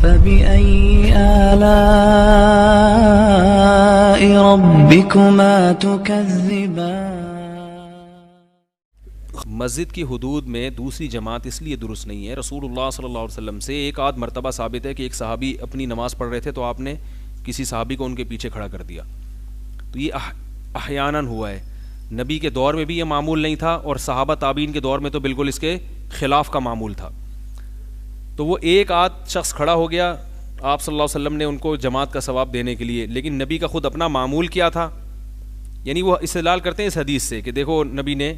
فبأي آلاء ربكما تكذبان. مسجد کی حدود میں دوسری جماعت اس لیے درست نہیں ہے. رسول اللہ صلی اللہ علیہ وسلم سے ایک آدھ مرتبہ ثابت ہے کہ ایک صحابی اپنی نماز پڑھ رہے تھے تو آپ نے کسی صحابی کو ان کے پیچھے کھڑا کر دیا. تو یہ احیاناً ہوا ہے. نبی کے دور میں بھی یہ معمول نہیں تھا اور صحابہ تابعین کے دور میں تو بالکل اس کے خلاف کا معمول تھا. تو وہ ایک آدھ شخص کھڑا ہو گیا آپ صلی اللہ علیہ وسلم نے ان کو جماعت کا ثواب دینے کے لیے, لیکن نبی کا خود اپنا معمول کیا تھا. یعنی وہ استدلال کرتے ہیں اس حدیث سے کہ دیکھو نبی نے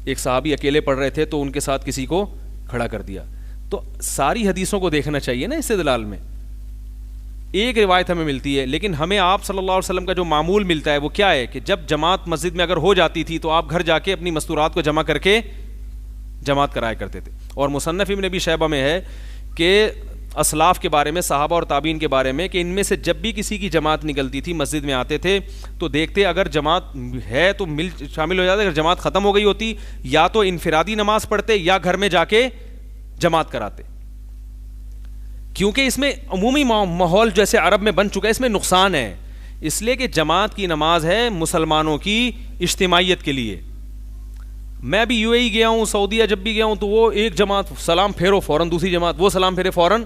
ایک صحابی اکیلے پڑھ رہے تھے تو ان کے ساتھ کسی کو کھڑا کر دیا. تو ساری حدیثوں کو دیکھنا چاہیے نا استدلال میں. ایک روایت ہمیں ملتی ہے لیکن ہمیں آپ صلی اللہ علیہ وسلم کا جو معمول ملتا ہے وہ کیا ہے کہ جب جماعت مسجد میں اگر ہو جاتی تھی تو آپ گھر جا کے اپنی مستورات کو جمع کر کے جماعت کرایا کرتے تھے. اور مصنف ابن ابی شیبہ میں ہے کہ اسلاف کے بارے میں, صحابہ اور تابعین کے بارے میں, کہ ان میں سے جب بھی کسی کی جماعت نکلتی تھی مسجد میں آتے تھے تو دیکھتے اگر جماعت ہے تو شامل ہو جاتے, اگر جماعت ختم ہو گئی ہوتی یا تو انفرادی نماز پڑھتے یا گھر میں جا کے جماعت کراتے. کیونکہ اس میں عمومی ماحول جیسے عرب میں بن چکا ہے, اس میں نقصان ہے. اس لیے کہ جماعت کی نماز ہے مسلمانوں کی اجتماعیت کے لیے. میں بھی یو اے ای گیا ہوں, سعودیہ جب بھی گیا ہوں تو وہ ایک جماعت سلام پھیرو فوراً دوسری جماعت, وہ سلام پھیرے فوراً.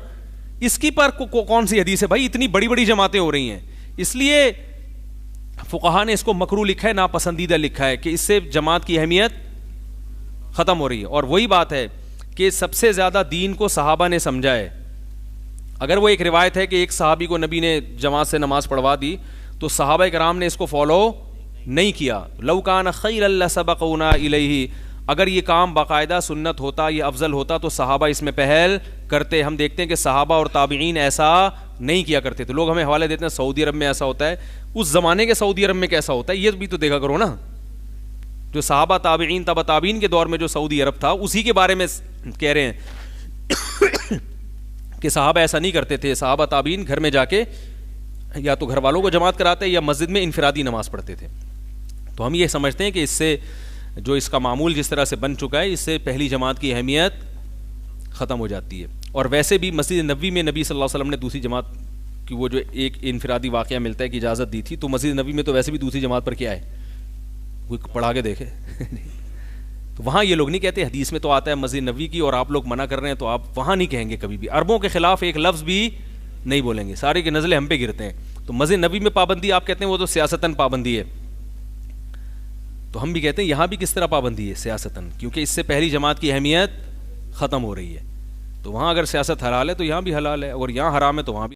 اس کی پر کون سی حدیث ہے بھائی؟ اتنی بڑی بڑی جماعتیں ہو رہی ہیں. اس لیے فقہا نے اس کو مکروہ لکھا ہے, ناپسندیدہ لکھا ہے کہ اس سے جماعت کی اہمیت ختم ہو رہی ہے. اور وہی بات ہے کہ سب سے زیادہ دین کو صحابہ نے سمجھا ہے. اگر وہ ایک روایت ہے کہ ایک صحابی کو نبی نے جماعت سے نماز پڑھوا دی تو صحابہ کرام نے اس کو فالو نہیں کیا. لو کان خیر لسبقونا الیہ, اگر یہ کام باقاعدہ سنت ہوتا, یہ افضل ہوتا تو صحابہ اس میں پہل کرتے. ہم دیکھتے ہیں کہ صحابہ اور تابعین ایسا نہیں کیا کرتے تھے. لوگ ہمیں حوالے دیتے ہیں سعودی عرب میں ایسا ہوتا ہے. اس زمانے کے سعودی عرب میں کیسا ہوتا ہے یہ بھی تو دیکھا کرو نا. جو صحابہ تابعین تبع تابعین کے دور میں جو سعودی عرب تھا اسی کے بارے میں کہہ رہے ہیں کہ صحابہ ایسا نہیں کرتے تھے. صحابہ تابعین گھر میں جا کے یا تو گھر والوں کو جماعت کراتے یا مسجد میں انفرادی نماز پڑھتے تھے. تو ہم یہ سمجھتے ہیں کہ اس سے جو اس کا معمول جس طرح سے بن چکا ہے اس سے پہلی جماعت کی اہمیت ختم ہو جاتی ہے. اور ویسے بھی مسجد نبوی میں نبی صلی اللہ علیہ وسلم نے دوسری جماعت کی وہ جو ایک انفرادی واقعہ ملتا ہے کہ اجازت دی تھی, تو مسجد نبوی میں تو ویسے بھی دوسری جماعت پر کیا ہے, کوئی پڑھا کے دیکھے. تو وہاں یہ لوگ نہیں کہتے, حدیث میں تو آتا ہے مسجد نبوی کی اور آپ لوگ منع کر رہے ہیں, تو آپ وہاں نہیں کہیں گے کبھی بھی. عربوں کے خلاف ایک لفظ بھی نہیں بولیں گے, سارے کے نزلے ہم پہ گرتے ہیں. تو مسجد نبوی میں پابندی آپ کہتے ہیں وہ تو سیاستاً پابندی ہے, تو ہم بھی کہتے ہیں یہاں بھی کس طرح پابندی ہے سیاستاً, کیونکہ اس سے پہلی جماعت کی اہمیت ختم ہو رہی ہے. تو وہاں اگر سیاست حلال ہے تو یہاں بھی حلال ہے, اور یہاں حرام ہے تو وہاں بھی